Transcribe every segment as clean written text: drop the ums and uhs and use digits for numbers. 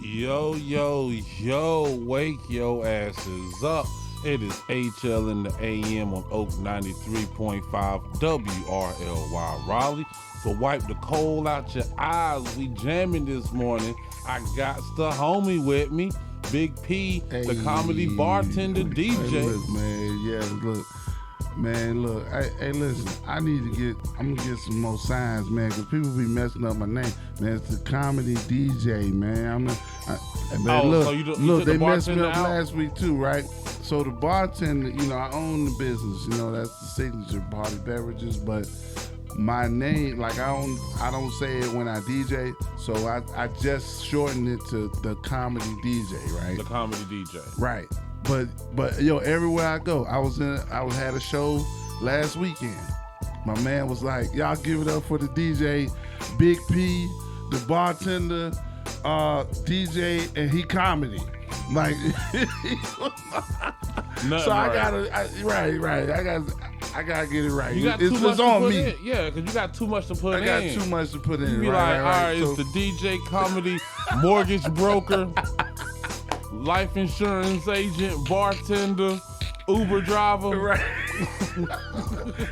Yo, yo, yo, wake your asses up. It is HL in the AM on Oak 93.5 WRLY Raleigh. So wipe the coal out your eyes. We jamming this morning. I got the homie with me, Big P, the comedy bartender DJ. Hey, look, man, look. Hey, listen, I'm gonna get some more signs, man, because people be messing up my name. Man, it's the comedy DJ, man. Look, they messed me up last week too, right? So the bartender, I own the business, that's the Signature Party Beverages, but my name, like I don't say it when I DJ, so I just shortened it to the comedy DJ, right? The comedy DJ. Right. But yo, everywhere I go, I had a show last weekend. My man was like, y'all give it up for the DJ, Big P, the bartender, DJ, and he comedy. Like, so I gotta get it right. You got too much to put in. Yeah, because you got too much to put in. I got too much to put in. You be like, all right, it's the DJ, comedy, mortgage broker, life insurance agent, bartender, Uber driver. Right.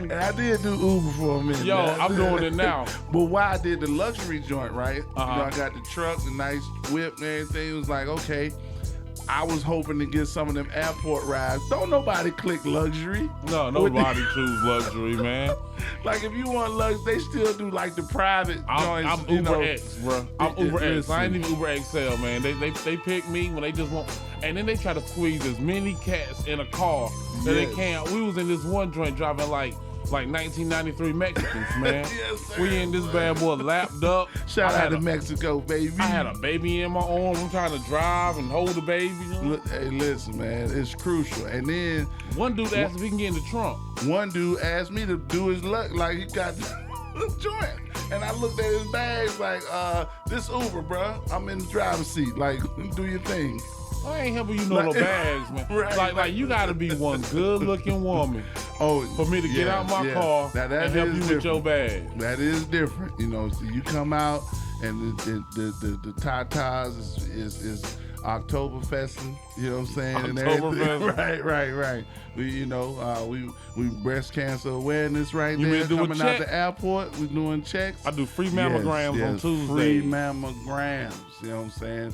And I did do Uber for a minute. Yo, I'm doing it now. But why I did the luxury joint, right? Uh-huh. I got the truck, the nice whip and everything. It was like, okay, I was hoping to get some of them airport rides. Don't nobody click luxury. No, nobody choose luxury, man. Like, if you want luxury, they still do like the private joints. I'm Uber X, bro. I'm Uber X. I ain't even Uber XL, man. They pick me when they just want, and then they try to squeeze as many cats in a car that they can. We was in this one joint driving like 1993 Mexicans, man. Yes, sir. We in this bad boy lapped up. Shout out to Mexico, baby. I had a baby in my arm. I'm trying to drive and hold the baby. Look, hey, listen, man, it's crucial. And then one dude asked if he can get in the trunk. One dude asked me to do his luck, like he got the joint. And I looked at his bags like, this Uber, bro. I'm in the driver's seat. Like, do your thing. I ain't helping you no bags, man. Right, like you gotta be one good looking woman for me to get out my car and help you with your bag. That is different. So you come out and the Tatas is Oktoberfesting, you know what I'm saying? Oktoberfest. Right. We breast cancer awareness right there. Coming out the airport, we doing checks. I do free mammograms on Tuesday. Free mammograms, you know what I'm saying?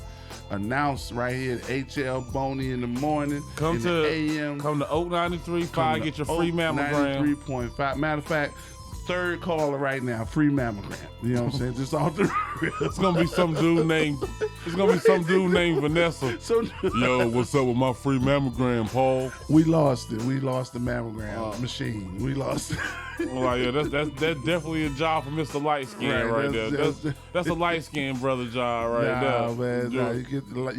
Announced right here at HL Boney in the morning. Come to AM. Come to Oak 93.5, get your free mammogram. 93.5. Matter of fact, third caller right now, free mammogram. You know what I'm saying? Just off the real. It's gonna be some dude named Vanessa. Yo, what's up with my free mammogram, Paul? We lost it. We lost the mammogram machine. We lost it. Well, yeah, that's definitely a job for Mr. Light Skin right there. That's a light skin brother job right there. Man,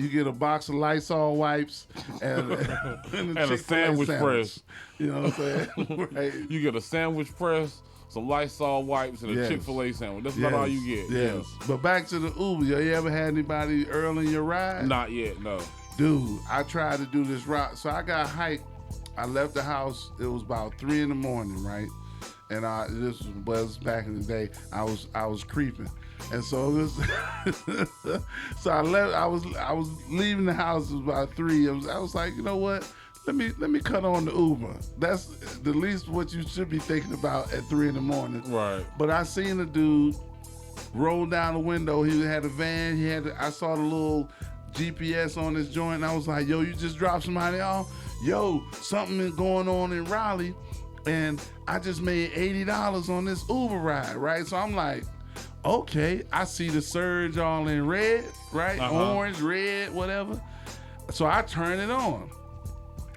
you get a box of Lysol wipes and a sandwich press. You know what I'm saying? Right. You get a sandwich press, some Lysol wipes, and a Chick-fil-A sandwich. That's about all you get. Yes. But back to the Uber. You ever had anybody early in your ride? Not yet, no. Dude, I tried to do this route. So I got hyped. I left the house. It was about 3 in the morning, right? And this was back in the day. I was creeping, and so it was. So I left. I was leaving the house. It was about 3. I was like, you know what? Let me cut on the Uber. That's the least what you should be thinking about at 3 in the morning. Right. But I seen a dude roll down the window. He had a van. I saw the little GPS on his joint. And I was like, yo, you just dropped somebody off? Yo, something is going on in Raleigh. And I just made $80 on this Uber ride, right? So I'm like, okay, I see the surge all in red, right? Uh-huh. Orange, red, whatever. So I turn it on.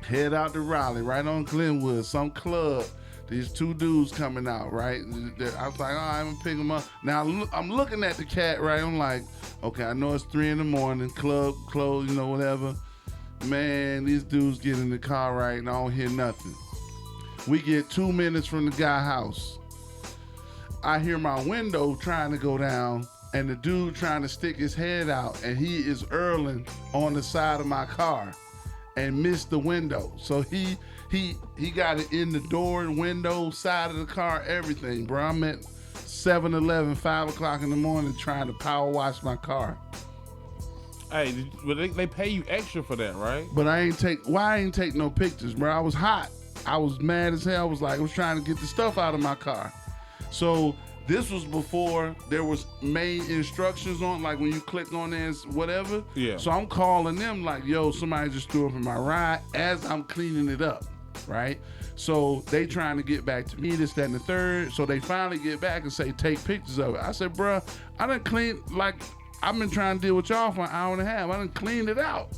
Head out to Raleigh, right on Glenwood, some club. These 2 dudes coming out, right? I was like, all right, I'm gonna pick them up. Now I'm looking at the cat, right? I'm like, okay, I know it's 3 in the morning, club closed, whatever. Man, these dudes get in the car, right? And I don't hear nothing. We get 2 minutes from the guy's house. I hear my window trying to go down and the dude trying to stick his head out, and he is earling on the side of my car and missed the window. So he got it in the door and window, side of the car, everything, bro. I'm at 7-Eleven, 5 o'clock in the morning trying to power wash my car. Hey, but they pay you extra for that, right? But I ain't take no pictures, bro. I was hot. I was mad as hell. I was trying to get the stuff out of my car. So this was before there was main instructions on, like when you click on this, whatever. Yeah. So I'm calling them like, yo, somebody just threw up in my ride as I'm cleaning it up, right? So they trying to get back to me, this, that, and the third. So they finally get back and say, take pictures of it. I said, bruh, I done clean, like, I've been trying to deal with y'all for an hour and a half. I done cleaned it out.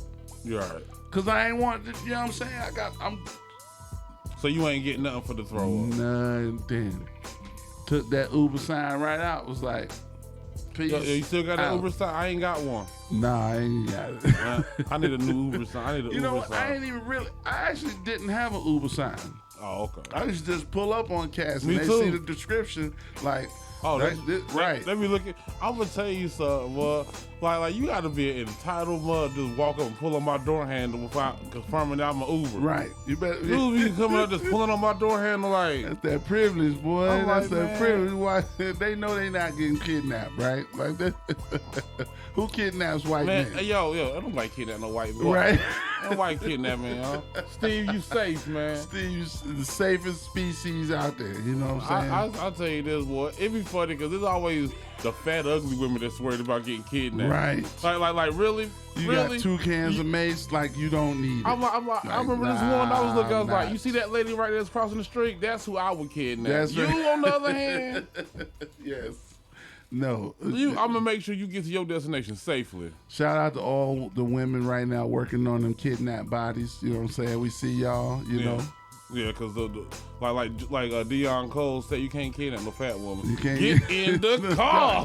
You're right. Cause I ain't want, you know what I'm saying? So you ain't getting nothing for the throw up? Nothing. Took that Uber sign right out. Was like, peace. Yo, you still got that Uber sign? I ain't got one. Nah, I ain't got it. I need a new Uber sign. I need a Uber sign. I actually didn't have an Uber sign. Oh, okay. I used to just pull up on cats and Me they too. see the description like, oh, right. Let me look at. I'm gonna tell you something, well, like you gotta be an entitled mother to just walk up and pull on my door handle without confirming that I'm an Uber. Right. You better. Dudes be coming up just pulling on my door handle like. That's that privilege, boy. I'm That's like, that privilege. Why they know they not getting kidnapped, right? Like that. Who kidnaps white men? Hey, yo, I don't like kidnapping no white boy. Right. I don't like kidnapping, y'all. Steve, you safe, man. Steve's the safest species out there. You know what I'm saying? I'll tell you this, boy. It be funny because there's always the fat, ugly women that's worried about getting kidnapped. Right. Like really? You really? got 2 cans of mace, like you don't need it. I remember this one. I was looking. I was like, you see that lady right there that's crossing the street? That's who I would kidnap. That's you, right. on the other hand, yes. No. I'm gonna make sure you get to your destination safely. Shout out to all the women right now working on them kidnapped bodies. You know what I'm saying? We see y'all. You know. Yeah, because like Dion Cole said, you can't kidnap no fat woman. You can't get in the car.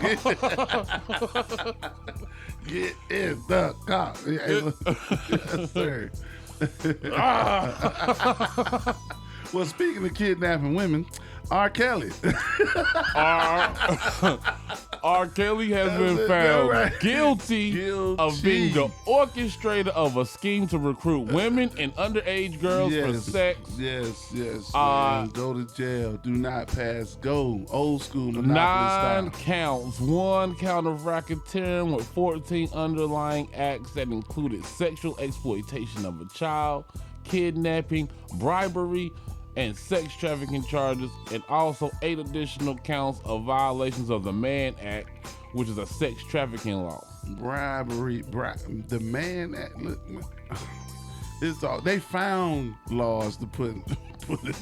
Get in the car. Yes, sir. Well, speaking of kidnapping women, R. Kelly. R. Kelly has been found guilty of being the orchestrator of a scheme to recruit women and underage girls for sex. Yes. Man. Go to jail. Do not pass go. Old school Monopoly 9 style. counts. 1 count of racketeering with 14 underlying acts that included sexual exploitation of a child, kidnapping, bribery, and sex trafficking charges, and also 8 additional counts of violations of the Mann Act, which is a sex trafficking law. Bribery, the Mann Act. Look, it's all they found laws to put them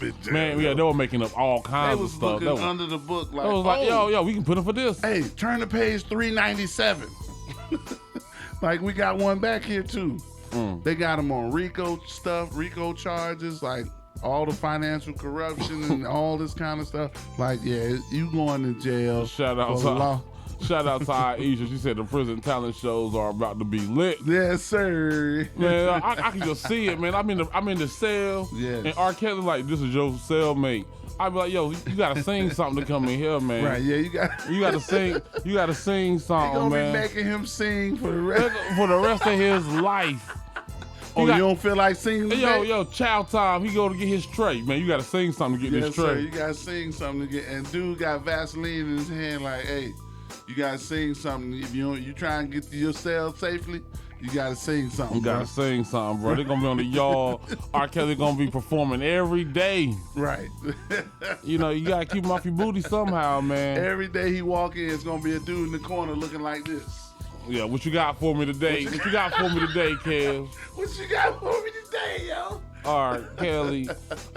in jail. Man, yeah, they were making up all kinds of stuff. They was looking under the book like, yo, we can put them for this. Hey, turn to page 397. Like we got one back here too. They got them on RICO charges, like all the financial corruption and all this kind of stuff. Like, yeah, you going to jail. Shout out to Aisha. She said the prison talent shows are about to be lit. Yes, sir. Man, I can just see it, man. I'm in the cell. Yes. And R. Kelly like, this is your cellmate. I'd be like, yo, you gotta sing something to come in here, man. Right, yeah, you gotta sing. You gotta sing something, gonna man. Be making him sing for the rest of his life. You don't feel like singing? Yo, chow time. He go to get his tray, man. You gotta sing something to get this tray. Sir, you gotta sing something to get. And dude got Vaseline in his hand, like, hey, you gotta sing something. If you try and get to your cell safely, you gotta sing something. You gotta sing something, bro. They're gonna be on the yard. R. Kelly gonna be performing every day. Right. You gotta keep him off your booty somehow, man. Every day he walk in, it's gonna be a dude in the corner looking like this. Yeah, what you got for me today? What you got for me today, Kev? What you got for me today, yo? All right, Kelly.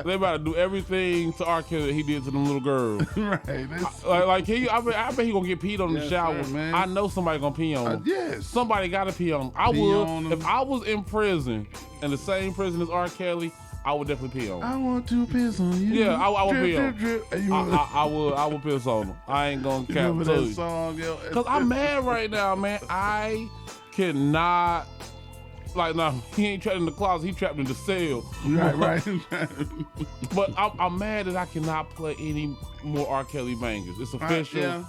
They about to do everything to R. Kelly that he did to them little girls. Right. I bet he gonna get peed on in the shower. Sir, man. I know somebody gonna pee on him. Yes. Somebody gotta pee on him. I would. If I was in prison, in the same prison as R. Kelly, I would definitely pee on him. I want to piss on you. Yeah, I would pee on him. Drip. I would piss on him. I ain't gonna cap Remember to that you. song, yo? Cause I'm mad right now, man. I cannot. Like, no, he ain't trapped in the closet. He trapped in the cell. Right. But I'm mad that I cannot play any more R. Kelly bangers. It's official. Yeah.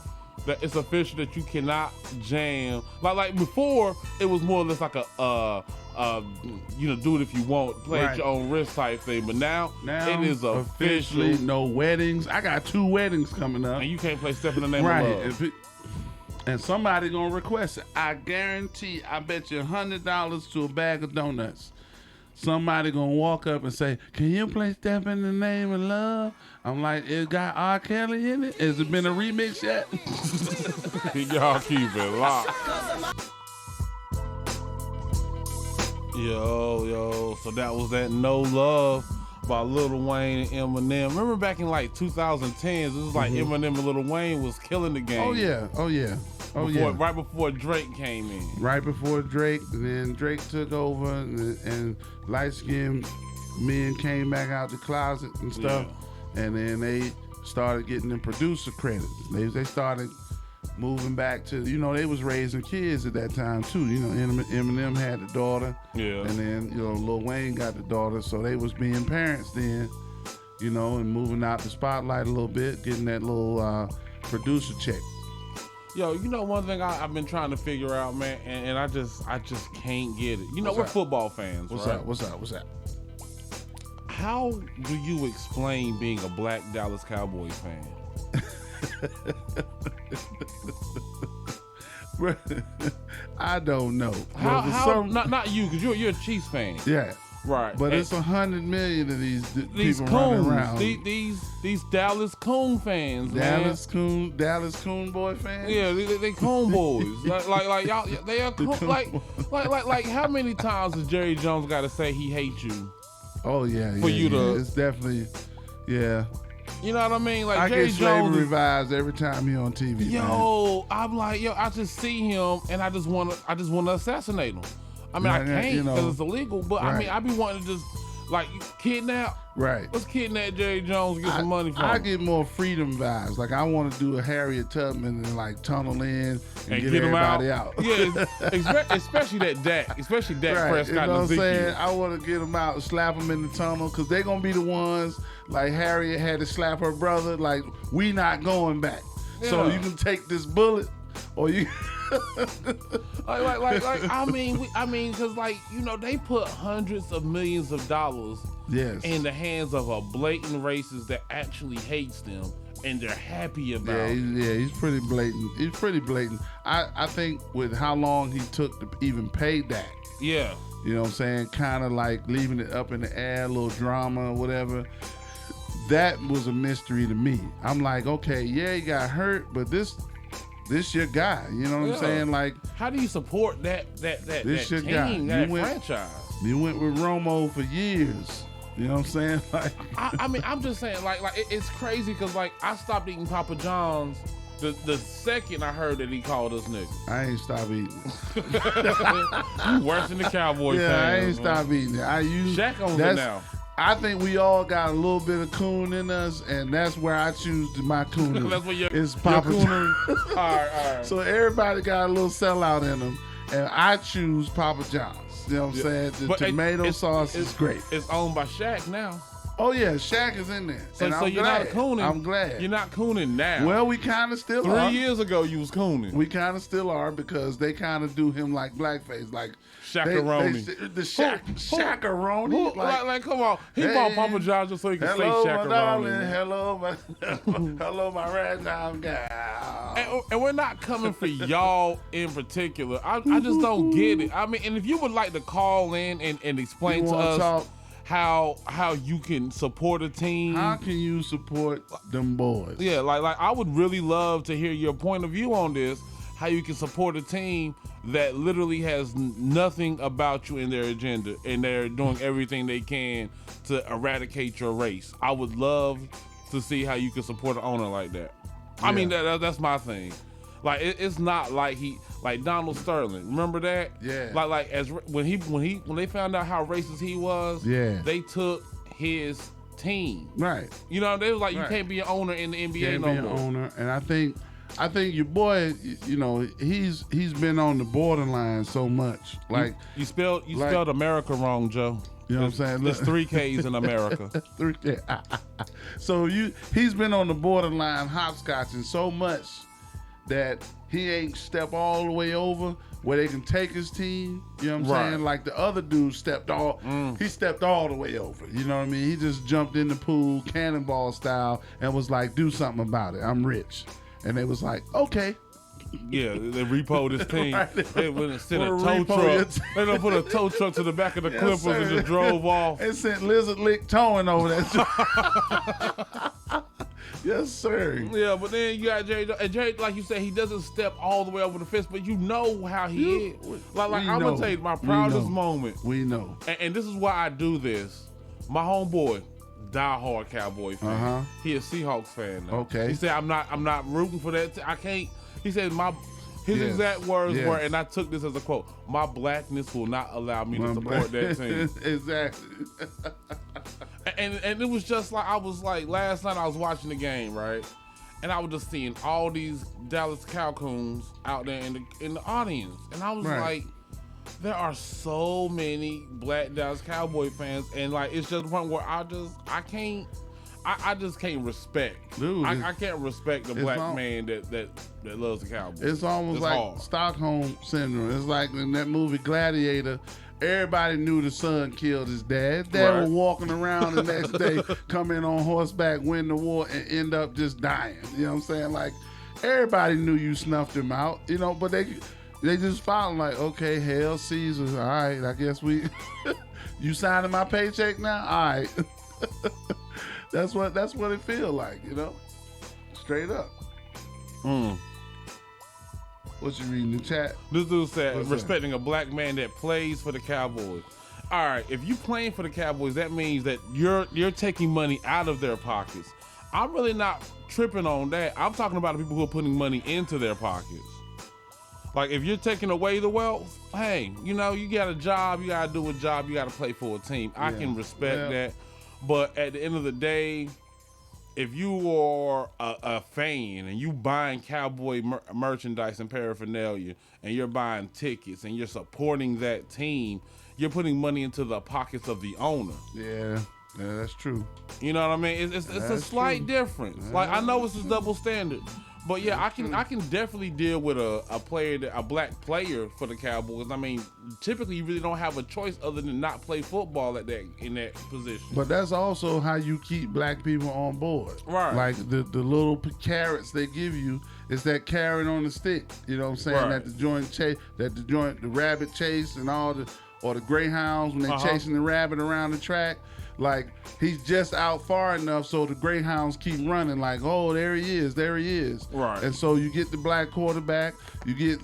That it's official that you cannot jam. Like before, it was more or less like a do it if you want, play at your own risk type thing. But now it is officially no weddings. I got 2 weddings coming up, and you can't play "Step in the Name of Love." And somebody gonna request it. I guarantee, I bet you $100 to a bag of donuts. Somebody gonna walk up and say, "Can you play Step in the Name of Love?" I'm like, "It got R. Kelly in it? Has it been a remix yet?" Y'all keep it locked. Yo, so that was that No Love by Lil Wayne and Eminem. Remember back in like 2010s, it was like Eminem and Lil Wayne was killing the game. Oh yeah. Right before Drake came in. Right before Drake, and then Drake took over, and light-skinned men came back out the closet and stuff, and then they started getting the producer credits. They started moving back to, they was raising kids at that time too. Eminem had the daughter, and then Lil Wayne got the daughter, so they was being parents then, and moving out the spotlight a little bit, getting that little producer check. Yo, one thing I've been trying to figure out, man, and I just can't get it. We're football fans, right? What's up? How do you explain being a black Dallas Cowboy fan? I don't know. How not you, because you're a Chiefs fan. Yeah. Right. But it's 100 million of these people coons, running around. These Dallas Coon fans, Dallas Coon boy fans. Yeah, they Coon boys. like y'all, they are coon, like how many times has Jerry Jones got to say he hates you? Oh yeah. For you to, it's definitely, yeah. You know what I mean? Like I Jerry get Slavery Jones Revised every time he on TV. Man. I'm like, I just see him and I just want to assassinate him. I mean, I can't because it's illegal, but I mean, I be wanting to just like kidnap. Right. Let's kidnap Jerry Jones and get some money from him. I get more freedom vibes. Like I want to do a Harriet Tubman and like tunnel in and get everybody out. Yeah, especially Dak Prescott. Right. You know what I'm Ezekiel. saying? I want to get them out and slap them in the tunnel because they're gonna be the ones like Harriet had to slap her brother. Like we not going back. Yeah. So you can take this bullet, or you. I mean, because they put hundreds of millions of dollars in the hands of a blatant racist that actually hates them, and they're happy about it. Yeah, he's pretty blatant. I think with how long he took to even pay Dak. Yeah. You know what I'm saying? Kind of like leaving it up in the air, a little drama or whatever. That was a mystery to me. I'm like, okay, yeah, he got hurt, but this your guy, you know what I'm saying? Like, how do you support that this your team, guy. franchise? You went with Romo for years. You know what I'm saying? Like, I mean, I'm just saying, like it's crazy because I stopped eating Papa John's the second I heard that he called us niggas. I ain't stopped eating. You worse than the Cowboy fans. I ain't stopped eating it. Shaq owns it now. I think we all got a little bit of coon in us, and that's where I choose my coon. That's where it's Papa John. All right. So everybody got a little sellout in them, and I choose Papa John's. You know what I'm saying? The tomato sauce is great. It's owned by Shaq now. Oh yeah, Shaq is in there. So you're not cooning. I'm glad. You're not cooning now. Well, we kind of still are. 3 years ago, you was cooning. We kind of still are because they kind of do him like blackface, like Shakaroni. The Shakaroni. Like, come on. He bought Papa John's just so he can say Shakaroni. My darling. Hello, my ragtime gal. And we're not coming for y'all in particular. I just don't get it. I mean, and if you would like to call in and explain to us how you can support a team. How can you support them boys? Yeah, like I would really love to hear your point of view on this. How you can support a team that literally has nothing about you in their agenda, and they're doing everything they can to eradicate your race. I would love to see how you can support an owner like that. Yeah. I mean, that's my thing. Like it's not like like Donald Sterling. Remember that? Yeah. Like as when they found out how racist he was. Yeah. They took his team. Right. You know, they was like, you can't be an owner in the NBA no more. Can't be an owner, and I think your boy, he's been on the borderline so much. Like you spelled America wrong, Joe. You know what I'm saying? There's 3 K's in America. So he's been on the borderline hopscotching so much that he ain't step all the way over where they can take his team. You know what I'm saying? Like the other dude stepped all the way over. You know what I mean? He just jumped in the pool, cannonball style, and was like, do something about it. I'm rich. And they was like, okay. Yeah, they repoed his team. Right. They went and sent a tow truck. They done put a tow truck to the back of the Clippers and just drove off. They sent Lizard Lick towing over that. Yes, sir. Yeah, but then you got Jerry. And Jerry, like you said, he doesn't step all the way over the fence, but you know how he is. Like I'm going to tell you my proudest moment. We know. And this is why I do this. My homeboy, diehard Cowboy fan. He a Seahawks fan now. Okay. He said, I'm not rooting for that. I can't. He said, his exact words were, and I took this as a quote, my blackness will not allow me to support that team. Exactly. And it was just like, I was like, last night I was watching the game, right? And I was just seeing all these Dallas Cowboys out there in the audience. And I was like, there are so many black Dallas Cowboy fans, and like it's just one where I just can't respect. Dude, I can't respect the black man that loves the Cowboys. It's almost like hard. Stockholm syndrome. It's like in that movie Gladiator. Everybody knew the son killed his dad. His dad was walking around the next day, come in on horseback, win the war, and end up just dying. You know what I'm saying? Like everybody knew you snuffed him out. You know, but they just found like, okay, Hail Caesar. All right, I guess you signing my paycheck now. All right, that's what it feel like. You know, straight up. What you reading in the chat? This dude said, respecting a black man that plays for the Cowboys. All right, if you playing for the Cowboys, that means that you're taking money out of their pockets. I'm really not tripping on that. I'm talking about the people who are putting money into their pockets. Like, if you're taking away the wealth, hey, you know, you got a job, you got to do a job, you got to play for a team. I can respect that. But at the end of the day, if you are a fan and you buying Cowboy merchandise and paraphernalia and you're buying tickets and you're supporting that team, you're putting money into the pockets of the owner. Yeah, that's true. You know what I mean? It's a slight difference. Like, I know it's a double standard, but yeah, I can definitely deal with a black player for the Cowboys. I mean, typically you really don't have a choice other than not play football in that position. But that's also how you keep black people on board. Right. Like the little carrots they give you is that carrot on the stick. You know what I'm saying? Right. The rabbit chase and or the greyhounds when they chasing the rabbit around the track. Like, he's just out far enough so the greyhounds keep running. Like, oh, there he is. Right. And so you get the black quarterback. You get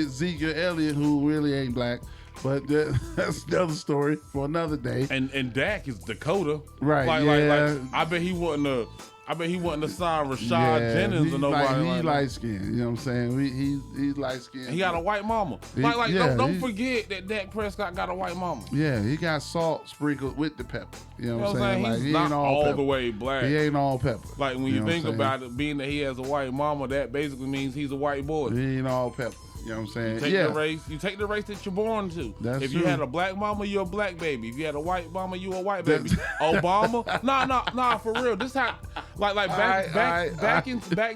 Zeke or Elliott, who really ain't black. But that's another story for another day. And Dak is Dakota. Right. Like I bet he wasn't to sign Rashad Jennings or nobody. He light skinned, you know what I'm saying? He's light skinned. He got a white mama. Don't forget that Dak Prescott got a white mama. Yeah, he got salt sprinkled with the pepper. You know what I'm saying? Like, he not ain't all the way black. He ain't all pepper. Like, when you think about it, being that he has a white mama, that basically means he's a white boy. He ain't all pepper. You know what I'm saying? You take the race that you're born to. That's if true. You had a black mama, you're a black baby. If you had a white mama, you a white baby. Obama? Nah, for real. This how back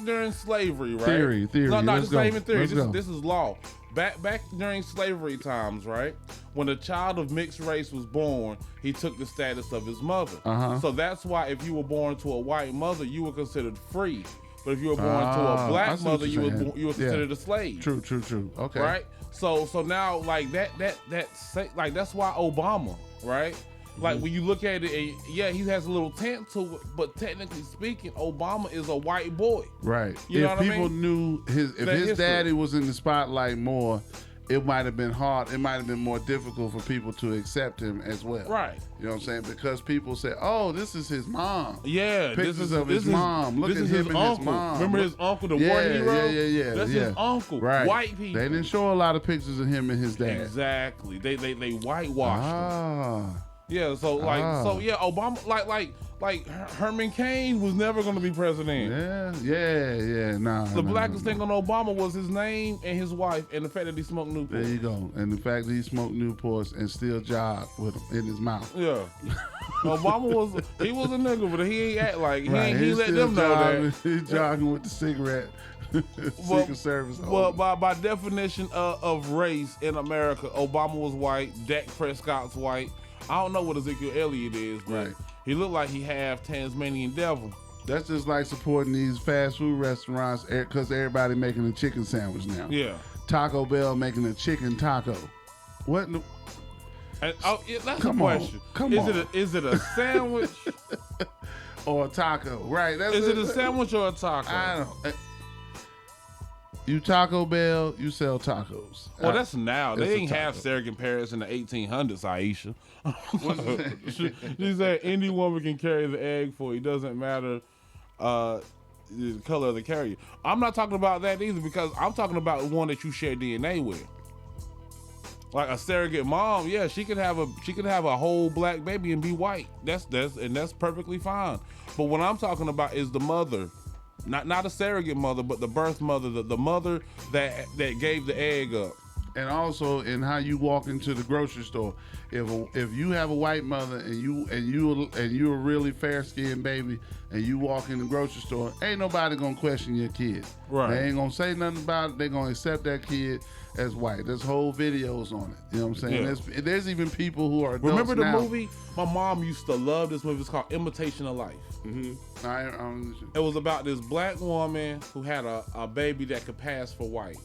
during slavery, right? Theory. No, this go. ain't even theory. This is law. Back during slavery times, right? When a child of mixed race was born, he took the status of his mother. So that's why if you were born to a white mother, you were considered free. But if you were born to a black mother, you were considered a slave. True. Okay. Right? So now, like that's why Obama, right? Like, when you look at it, he has a little tint to it, but technically speaking, Obama is a white boy. Right. You know what I mean? If people knew his daddy was in the spotlight more, it might have been hard. It might have been more difficult for people to accept him as well. Right. You know what I'm saying? Because people say, "Oh, this is his mom." Yeah. Pictures of his mom. Look at him and his mom. Remember his uncle, the war hero? Yeah. That's his uncle. Right. White people. They didn't show a lot of pictures of him and his dad. Exactly. They whitewashed him. Yeah. So Obama, like Herman Cain was never going to be president. Yeah. The blackest thing on Obama was his name and his wife and the fact that he smoked Newports. There you go. And the fact that he smoked Newports and still jogged with them in his mouth. Yeah. Obama was a nigga, but he ain't act like he let them know that. He's jogging with the cigarette. Secret Service. Well, by definition of race in America, Obama was white. Dak Prescott's white. I don't know what Ezekiel Elliott is, but he looked like he half Tasmanian devil. That's just like supporting these fast food restaurants because everybody making a chicken sandwich now. Yeah. Taco Bell making a chicken taco. What? That's a question. Is it a sandwich or a taco? Right. Is it a sandwich or a taco? I don't. You Taco Bell, you sell tacos. Well, that's now. They didn't have surrogate parents in the 1800s, Aisha. She said any woman can carry the egg for you. It doesn't matter the color of the carrier. I'm not talking about that either because I'm talking about one that you share DNA with. Like a surrogate mom, yeah, she could have a whole black baby and be white. That's perfectly fine. But what I'm talking about is the mother. Not a surrogate mother, but the birth mother, the mother that gave the egg up. And also in how you walk into the grocery store. If you have a white mother and you're a really fair skinned baby and you walk in the grocery store, ain't nobody gonna question your kid. Right. They ain't gonna say nothing about it. They gonna accept that kid as white. There's whole videos on it. You know what I'm saying? Yeah. There's even people who are adults. Remember the now. movie? My mom used to love this movie. It's called Imitation of Life. Mm-hmm. It was about this black woman who had a baby that could pass for white,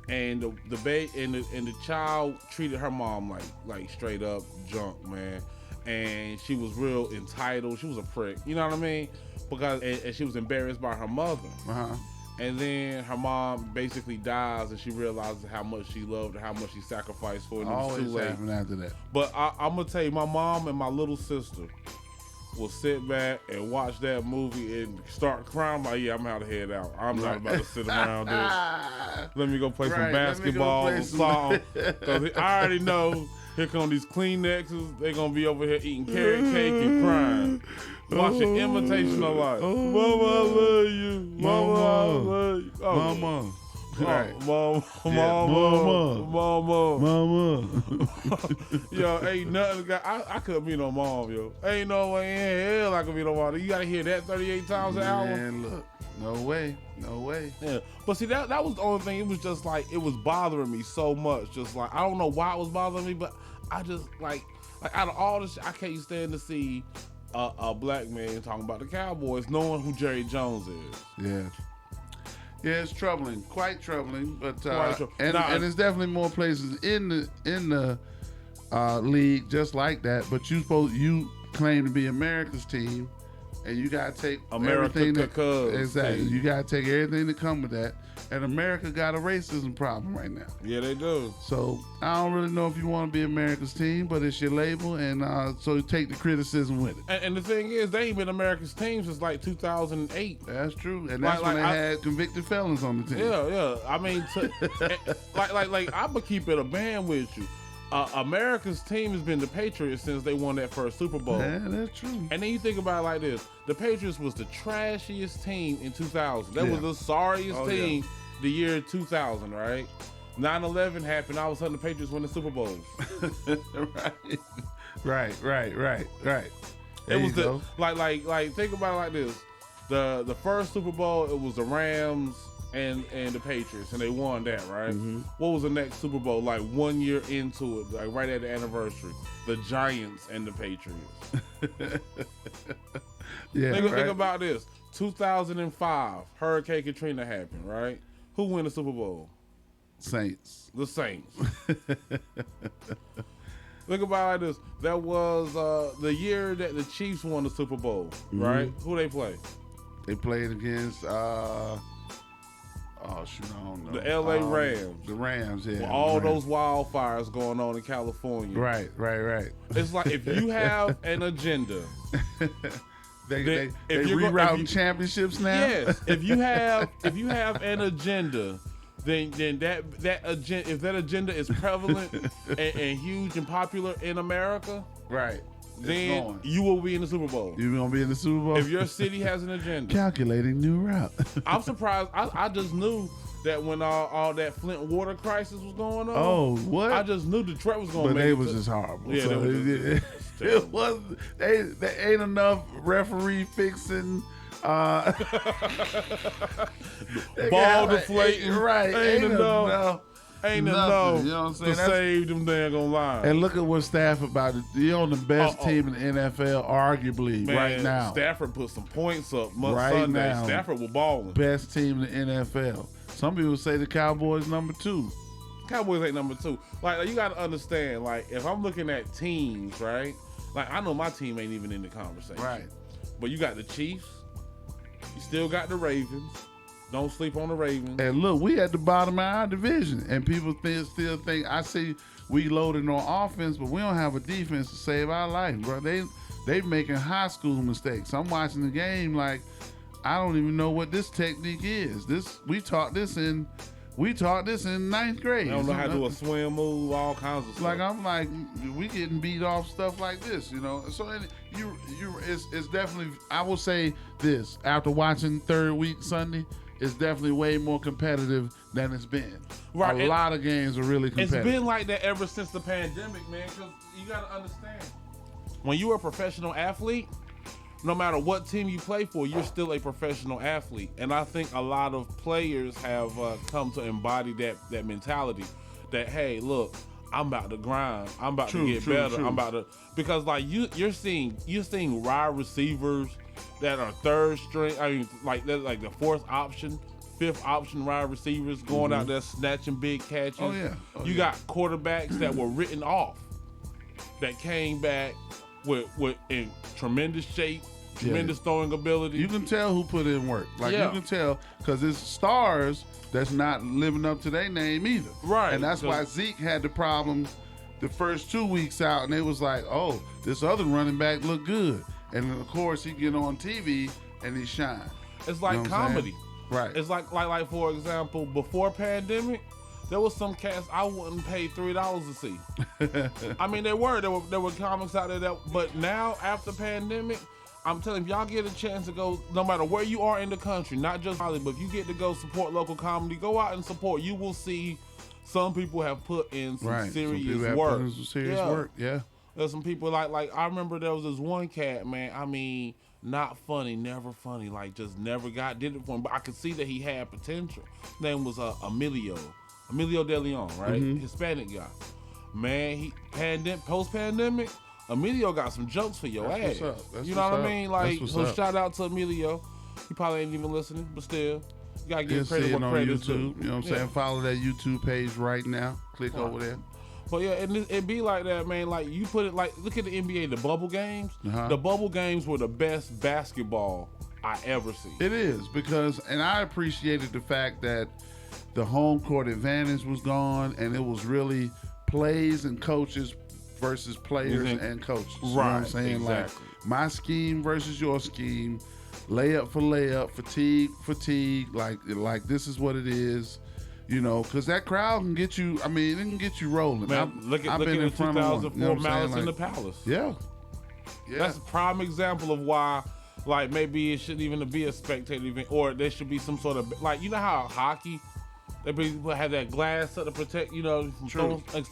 and the child treated her mom like straight up junk, man. And she was real entitled. She was a prick, you know what I mean? Because and she was embarrassed by her mother. And then her mom basically dies, and she realizes how much she loved her, how much she sacrificed for it. And it was too late. Happened after that. But I'm gonna tell you, my mom and my little sister will sit back and watch that movie and start crying. Like, yeah, I'm out to head out. I'm not about to sit around there. Let me go play some basketball or something. Because I already know here come these Kleenexes. They're going to be over here eating carrot cake and crying. Watching Imitation of Life. Mama, I love you. Mama, I love you. Oh, Mama. Right. Mama. Yo, ain't nothing. I couldn't be no mom, yo. Ain't no way in hell I could be no mom. You gotta hear that 38 times an hour. Man, look, no way. Yeah, but see that was the only thing. It was just like it was bothering me so much. Just like I don't know why it was bothering me, but I just like out of all this, I can't stand to see a black man talking about the Cowboys, knowing who Jerry Jones is. Yeah. Yeah, it's troubling, quite troubling, but and it's definitely more places in the league just like that. But you claim to be America's team, and you gotta take everything exactly. You gotta take everything that come with that. And America got a racism problem right now. Yeah, they do. So I don't really know if you want to be America's team, but it's your label, and so you take the criticism with it. And the thing is, they ain't been America's team since like 2008. That's true, and that's when they had convicted felons on the team. Yeah. I mean, like I'm gonna keep it a band with you. America's team has been the Patriots since they won that first Super Bowl. Yeah, that's true. And then you think about it like this: the Patriots was the trashiest team in 2000. That was the sorriest team the year 2000, right? 9/11 happened. All of a sudden, the Patriots win the Super Bowl. Right. It was like think about it like this: the first Super Bowl, it was the Rams and the Patriots, and they won that, right? Mm-hmm. What was the next Super Bowl? Like 1 year into it, like right at the anniversary, the Giants and the Patriots. Think about this: 2005, Hurricane Katrina happened, right? Who won the Super Bowl? Saints. The Saints. Think about it like this: that was the year that the Chiefs won the Super Bowl, right? Who they play? They played against. Oh shoot, I don't know. The LA Rams. The Rams, yeah. With all those wildfires going on in California. Right. It's like if you have an agenda. they rerouting championships now? Yes. If you have an agenda, then that agenda, if that agenda is prevalent and huge and popular in America, right. Then you will be in the Super Bowl. You're going to be in the Super Bowl? If your city has an agenda. Calculating new route. I'm surprised. I just knew that when all that Flint water crisis was going on. Oh, what? I just knew Detroit was going to make it. But they was just horrible. Yeah, so it was. There ain't enough referee fixing. Ball deflating. Right. Ain't enough. Ain't enough, you know what I'm saying? To save them daggone lives. And look at what Stafford about it. You're on the best team in the NFL, arguably, man, right now. Stafford put some points up right Sunday. Now, Stafford was balling. Best team in the NFL. Some people say the Cowboys number 2. Cowboys ain't number 2. Like, you got to understand, like, if I'm looking at teams, right? Like, I know my team ain't even in the conversation. Right. But you got the Chiefs. You still got the Ravens. Don't sleep on the Ravens. And look, we at the bottom of our division, and people still think. I see we loaded on offense, but we don't have a defense to save our life, bro. They making high school mistakes. I'm watching the game like I don't even know what this technique is. We taught this in 9th grade. I don't know how to do a swim move, all kinds of stuff. Like I'm like, we getting beat off stuff like this, you know. So it's definitely. I will say this after watching third week Sunday. It's definitely way more competitive than it's been. Right. A lot of games are really competitive. It's been like that ever since the pandemic, man, because you got to understand. When you're a professional athlete, no matter what team you play for, you're still a professional athlete. And I think a lot of players have come to embody that mentality that, hey, look, I'm about to grind. I'm about to get better. I'm about to, because like you're seeing wide receivers that are third string. I mean, like they're like the fourth option, fifth option wide receivers going out there snatching big catches. Oh yeah. You got quarterbacks that were written off that came back with in tremendous shape, tremendous throwing ability. You can tell who put in work. Like you can tell because it's stars that's not living up to their name either. Right. And that's why Zeke had the problem the first 2 weeks out, and they was like, oh, this other running back look good. And of course, he get on TV and he shine. It's like, you know, comedy. Right. It's like for example, before pandemic, there was some cats I wouldn't pay $3 to see. I mean, there were comics out there but now after pandemic, I'm telling you, if y'all get a chance to go, no matter where you are in the country, not just Hollywood, but if you get to go support local comedy, go out and support. You will see some people have put in some serious work. Yeah. There's some people like I remember there was this one cat, man. I mean, not funny, never funny, like just never did it for him. But I could see that he had potential. His name was Emilio De Leon, right? Mm-hmm. Hispanic guy. Man, post-pandemic, Emilio got some jokes for your ass. You know what I mean? Like, so shout out to Emilio. He probably ain't even listening, but still, you gotta give credit where credit's due. You know what I'm saying? Follow that YouTube page right now. Click over there. But yeah, it be like that, man. Like you put it, like look at the NBA, the bubble games. The bubble games were the best basketball I ever seen. It is because, and I appreciated the fact that the home court advantage was gone, and it was really plays and coaches versus players and coaches. Right. You know what I'm saying? Exactly. Like my scheme versus your scheme, layup for layup, fatigue. Like this is what it is. You know, because that crowd can get you. I mean, it can get you rolling. Man, look at the 2004 Malice in the Palace. Yeah. That's a prime example of why, like, maybe it shouldn't even be a spectator event, or there should be some sort of, like, you know how hockey, they have that glass to protect, you know,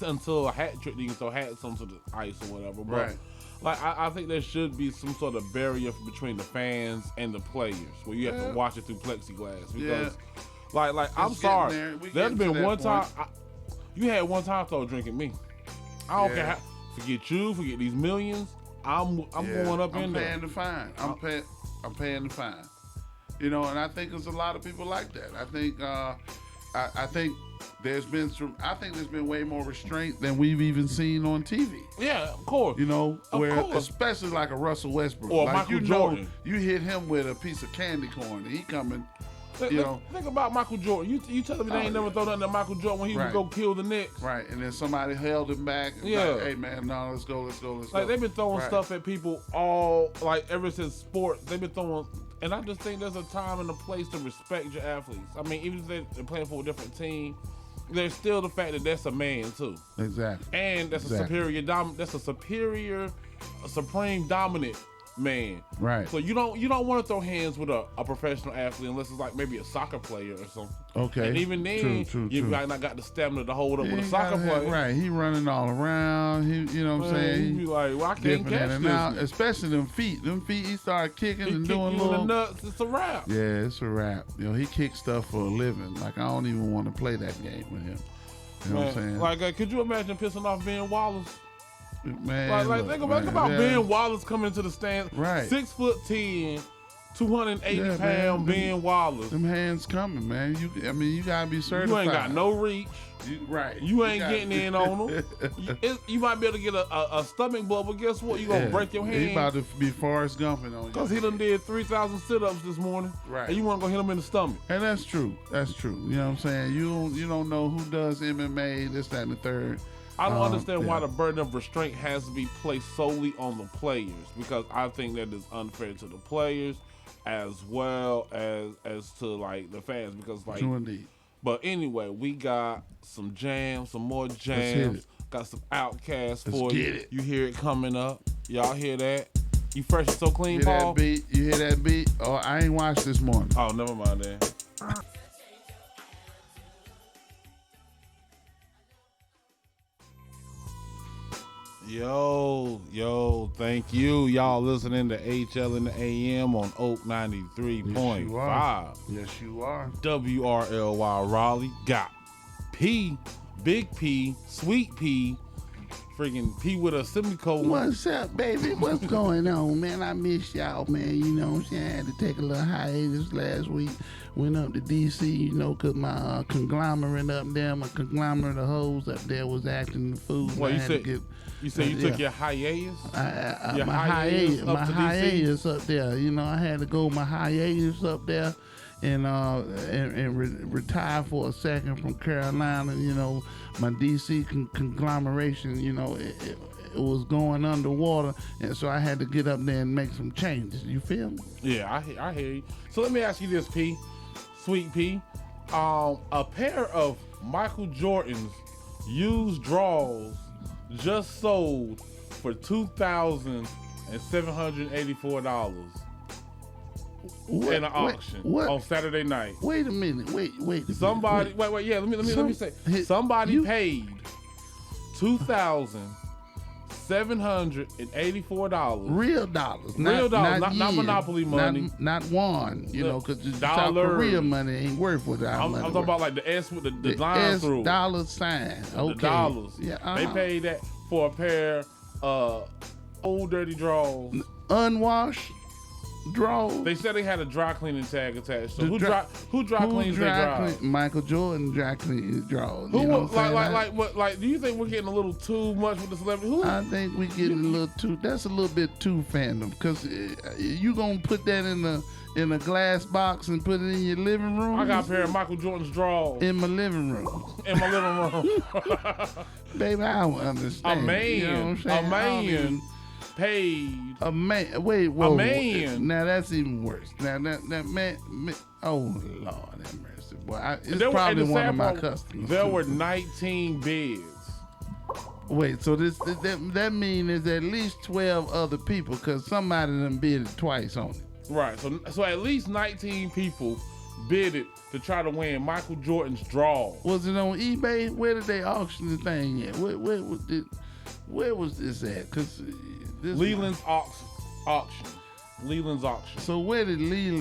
until a hat trick, you can throw hats onto the ice or whatever. But, like, I think there should be some sort of barrier between the fans and the players, where you have to watch it through plexiglass because. Like I'm sorry. There's been one time you had one time throw drinking me. I don't care. Forget these millions. I'm going up in there. I'm paying the fine. I'm paying the fine. You know, and I think there's a lot of people like that. I think I think there's been way more restraint than we've even seen on TV. Yeah, of course. You know, especially like a Russell Westbrook or like, Michael Jordan. You hit him with a piece of candy corn, and he coming. Think about Michael Jordan. You telling me they ain't never throw nothing at Michael Jordan when he would go kill the Knicks. Right, and then somebody held him back. And like, hey man, no, let's go. Like they've been throwing stuff at people all ever since sports. They've been throwing, and I just think there's a time and a place to respect your athletes. I mean, even if they're playing for a different team, there's still the fact that that's a man too. Exactly. And that's a supreme dominant man. Right. So you don't want to throw hands with a professional athlete unless it's like maybe a soccer player or something. Okay. And even then, you might not got the stamina to hold up with a soccer player. Right. He running all around. You know what I'm saying? He be like, well, I can't catch this. Especially them feet. He started kicking and doing little. The nuts. It's a wrap. Yeah, it's a wrap. You know, he kicks stuff for a living. Like I don't even want to play that game with him. You know what I'm saying? Like, could you imagine pissing off Ben Wallace? Man, like think about Ben Wallace coming into the stands. Right. 6'10", 280 pound Ben Wallace. Them hands coming, man. You gotta be certified. You ain't got no reach. You ain't getting in on them. You might be able to get a stomach bug, but guess what? You gonna break your hand. He about to be Forrest Gumping on you. Because he done did 3,000 sit-ups this morning. Right. And you want to go hit him in the stomach. And that's true. That's true. You know what I'm saying? You don't know who does MMA, this, that, and the third. I don't understand why the burden of restraint has to be placed solely on the players, because I think that is unfair to the players as well as to like the fans, because like. True indeed. But anyway, we got some more jams. Got some Outcasts for you. You hear it coming up. Y'all hear that? You fresh and so clean, Paul? You hear that beat? Oh, I ain't watched this morning. Oh, never mind then. Yo, thank you. Y'all listening to HL in the AM on Oak 93.5. Yes, you are. WRLY Raleigh. Got P, Big P, Sweet Pea, freaking P with a semicolon. What's up, baby? What's going on, man? I miss y'all, man. You know what I'm saying? I had to take a little hiatus last week. Went up to D.C., you know, because my conglomerate up there, my conglomerate of hoes up there was acting the fool. Well, you said you took your hiatus? My hiatus up there. You know, I had to go my hiatus up there and retire for a second from Carolina. You know, my D.C. conglomeration, you know, it was going underwater, and so I had to get up there and make some changes. You feel me? Yeah, I hear you. So let me ask you this, P, Sweet Pea. A pair of Michael Jordan's used draws just sold for $2,784 in an auction on Saturday night. Wait a minute. Wait. Somebody, wait. Yeah, let me say. Somebody paid $2,784. Real dollars. Not Monopoly money. Not one, you know, because South Korea money ain't worth what I'm talking about, like the S with the line through. Dollar sign. Okay. The dollars. Yeah, They paid that for a pair of old dirty drawers. Unwashed drawers. They said they had a dry cleaning tag attached. So who dry cleans their drawers? Michael Jordan dry cleaning drawers. Who, you know what do you think we're getting a little too much with the celebrity? I think we getting a little too. That's a little bit too fandom, because you gonna put that in a glass box and put it in your living room. I got a pair of Michael Jordan's drawers in my living room. Baby, I don't understand. A man, you know what I'm saying? Paid a man. Wait, whoa, a man. Now that's even worse. Now that man. Oh Lord, have mercy, boy. It's probably one of my customers. There were 19 bids. Wait, so that means there's at least 12 other people, because somebody done bid it twice on it. Right. So at least 19 people bidded to try to win Michael Jordan's draw. Was it on eBay? Where did they auction the thing at? Where was this at? Because Leland's auction. Leland's auction. So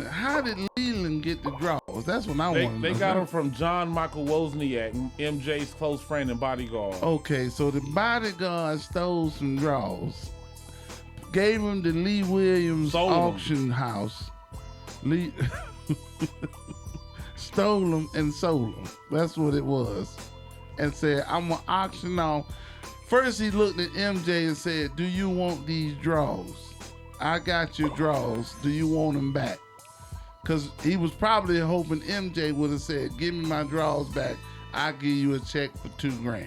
how did Leland get the draws? That's what I want to know. They got them from John Michael Wozniak, MJ's close friend and bodyguard. Okay, so the bodyguard stole some draws, gave them to Lee Williams auction house. Stole them and sold them. That's what it was. And said, I'm going to auction off. First, he looked at MJ and said, do you want these draws? I got your draws. Do you want them back? Because he was probably hoping MJ would have said, give me my draws back. I'll give you a check for $2,000.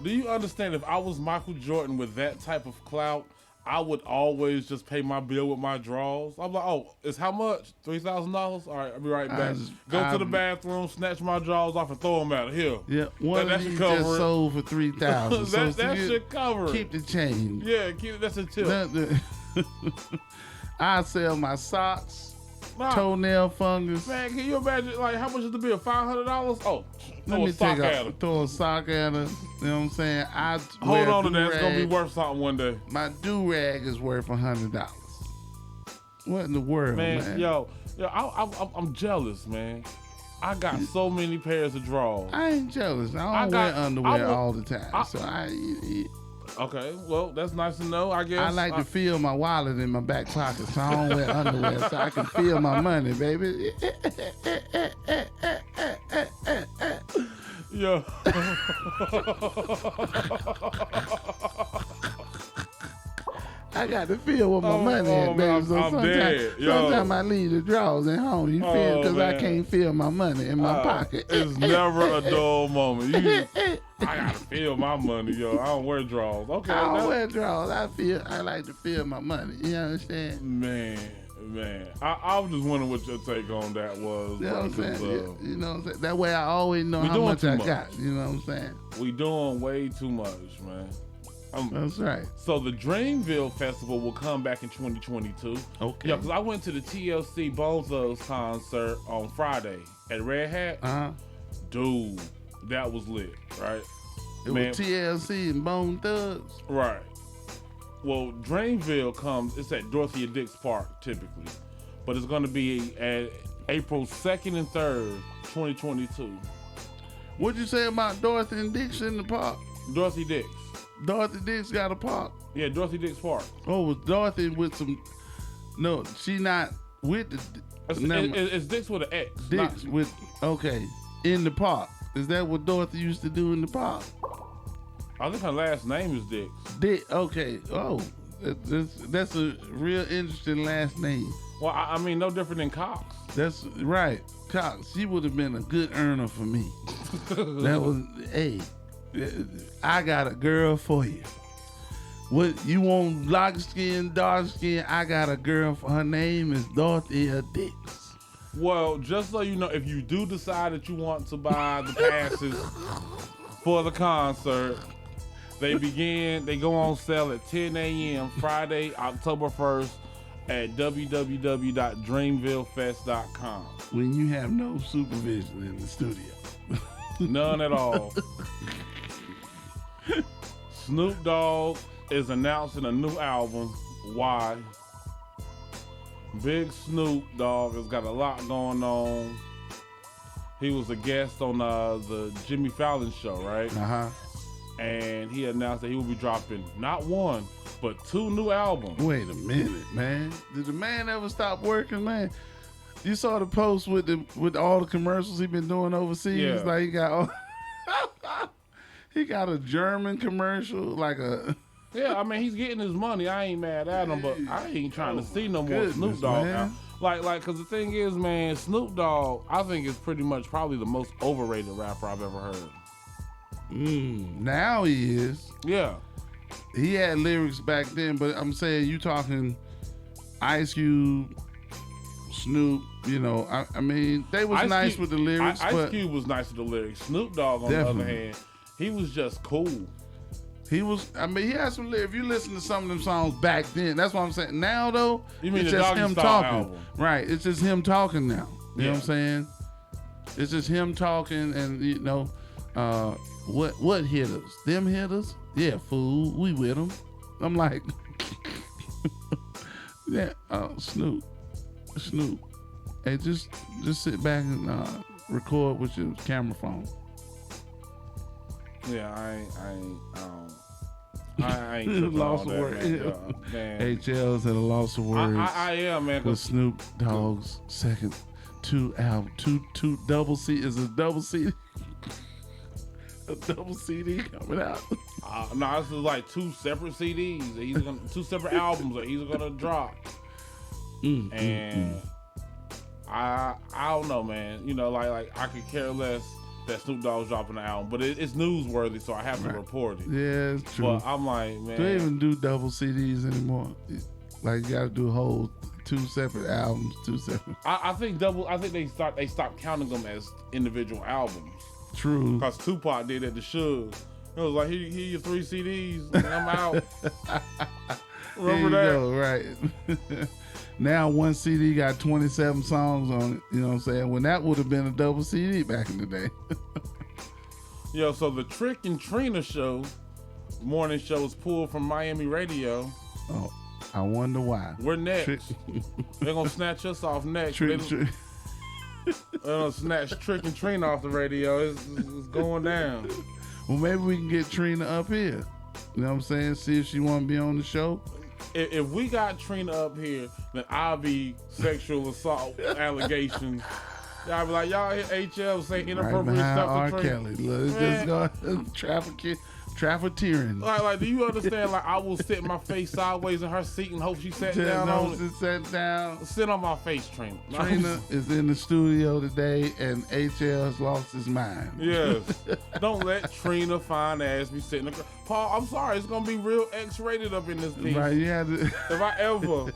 Do you understand, if I was Michael Jordan with that type of clout, I would always just pay my bill with my draws. I'm like, oh, it's how much? $3,000? All right, I'll be right back. Go to the bathroom, snatch my draws off, and throw them out. Here. Yeah, one of these just sold for $3,000. that should cover it. Keep the change. Yeah, that's a tip. I sell my socks, toenail fungus. Man, can you imagine, like, how much is the bill? $500? Oh, let me throw a sock at her. You know what I'm saying? Hold on to that. It's going to be worth something one day. My do-rag is worth $100. What in the world, man? Yo, I'm jealous, man. I got so many pairs of drawers. I ain't jealous. I don't wear underwear all the time. Okay, well, that's nice to know, I guess. I like to feel my wallet in my back pocket, so I don't wear underwear, so I can feel my money, baby. Yo. I got to feel with my money at, baby. So sometimes I leave the drawers at home. You feel? Because I can't feel my money in my pocket. It's never a dull moment. I got to feel my money, yo. I don't wear drawers. Okay. I don't wear drawers. I like to feel my money. You understand? Man. I was just wondering what your take on that was. You know what I'm saying? You know what I'm saying? That way I always know how much I got. You know what I'm saying? We doing way too much, man. That's right. So the Dreamville Festival will come back in 2022. Okay. Yeah, because I went to the TLC Bone Thugs concert on Friday at Red Hat. Uh-huh. Dude, that was lit, right? It was TLC and Bone Thugs. Right. Well, Dreamville it's at Dorothy and Dix Park typically, but it's going to be at April 2nd and 3rd, 2022. What'd you say about Dorothy and Dix in the park? Dorothy Dix. Dorothy Dix got a park? Yeah, Dorothy Dix Park. Oh, was Dorothy with some... No, she not with the... It's Dix with an X. Dix with... Okay, in the park. Is that what Dorothy used to do in the park? I think her last name is Dix. Okay. Oh, that's a real interesting last name. Well, I mean, no different than Cox. That's right. Cox, she would have been a good earner for me. That was, hey, I got a girl for you. What, you want light skin, dark skin? I got a girl for her name is Dorothy Dix. Well, just so you know, if you do decide that you want to buy the passes for the concert, they go on sale at 10 a.m. Friday, October 1st at www.dreamvillefest.com. When you have no supervision in the studio. None at all. Snoop Dogg is announcing a new album. Why? Big Snoop Dogg has got a lot going on. He was a guest on the Jimmy Fallon show, right? Uh-huh. And he announced that he will be dropping not one, but 2 new albums. Wait a minute, man. Did the man ever stop working, man? You saw the post with all the commercials he been doing overseas? Yeah. Like he got a German commercial, like a... Yeah, I mean, he's getting his money. I ain't mad at him, but I ain't trying to see no more Snoop Dogg out. Like, cause the thing is, man, Snoop Dogg, I think is pretty much probably the most overrated rapper I've ever heard. Now he is. Yeah. He had lyrics back then, but I'm saying you talking Ice Cube, Snoop, you know, I mean, they was nice with the lyrics. Ice Cube was nice with the lyrics. Snoop Dogg, on the other hand, he was just cool. He had some lyrics. If you listen to some of them songs back then, that's what I'm saying. Now, though, you mean it's the just him talking. Album. Right. It's just him talking now. You know what I'm saying? It's just him talking and, you know, what hit us? Them hit us? Yeah, fool. We with them. I'm like, yeah, Snoop. Hey, just sit back and record with your camera phone. Yeah, I ain't loss of words. HL's at a loss of words. I am, man. With Snoop Dogg's second 2 album, two double CD. Is a double CD? A double CD coming out? No, this is like 2 separate CDs. 2 separate albums that he's gonna drop. And I don't know, man. You know, like I could care less that Snoop Dogg's dropping an album, but it's newsworthy, so I have to report it. Yeah, it's true. But I'm like, man, do they even do double CDs anymore? Like you got to do a whole 2 separate albums, 2 separate. I think they stopped counting them as individual albums. True. Because Tupac did at the Suge. It was like, here your 3 CDs, and I'm out. Remember that? Go, right. Now 1 CD got 27 songs on it. You know what I'm saying? When that would have been a double CD back in the day. Yo, so the Trick and Trina morning show was pulled from Miami radio. Oh, I wonder why. We're next. They're going to snatch us off next. Snatch Trick and Trina off the radio. It's going down. Well, maybe we can get Trina up here. You know what I'm saying? See if she want to be on the show. If we got Trina up here, then I'll be sexual assault allegations. Y'all be like, y'all hear HL say inappropriate stuff to R. Trina. Kelly. Look, just go trafficking. Like, do you understand? Like, I will sit my face sideways in her seat and hope she sat down on it. Sat down. Sit on my face, Trina. Trina is in the studio today, and HL has lost his mind. Yes. Don't let Trina fine ass be sitting. Paul, I'm sorry. It's gonna be real X-rated up in this piece. Right? You had to. If I ever,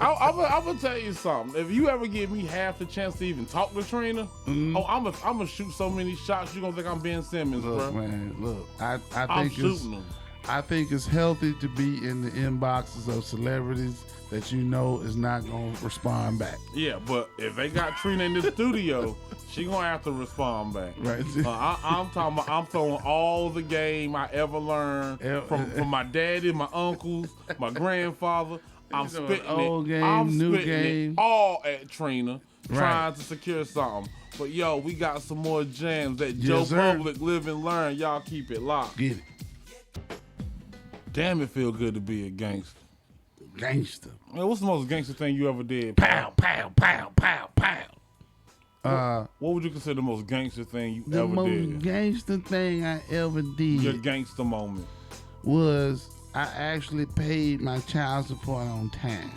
I'm gonna tell you something. If you ever give me half the chance to even talk to Trina, I'm gonna shoot so many shots you gonna think I'm Ben Simmons, look, bro. Man, look, I think it's healthy to be in the inboxes of celebrities that you know is not gonna respond back. Yeah, but if they got Trina in the studio, she gonna have to respond back. Right. I'm talking about, I'm throwing all the game I ever learned from my daddy, my uncles, my grandfather. I'm spitting old it. Game, I'm new spitting game. it all at Trina, Right. trying to secure something. But yo, we got some more jams that Yes, Joe sir. Public live and learn. Y'all keep it locked. Get it. Damn, it feel good to be a gangster. Gangster. Man, what's the most gangster thing you ever did? Pow, pow, pow, pow, pow. What would you consider the most gangster thing you The ever most did? gangster thing I ever Your did gangster moment. was I actually paid my child support on time.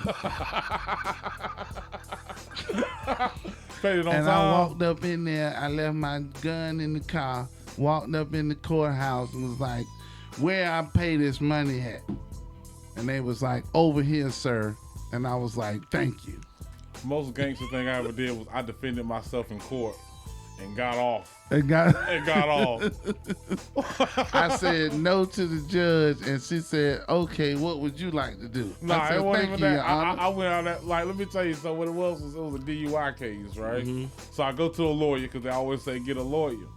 Paid it on And time. I walked up in there, I left my gun in the car, walked up in the courthouse and was like, where I pay this money at? And they was like, over here, sir. And I was like, thank you. Most gangster thing I ever did was I defended myself in court and got off. And got off. I said no to the judge, and she said, okay, what would you like to do? Nah, I said, it wasn't thank even you, that. Your Honor. I went out that, like, let me tell you, so what it was a DUI case, right? Mm-hmm. So I go to a lawyer because they always say get a lawyer.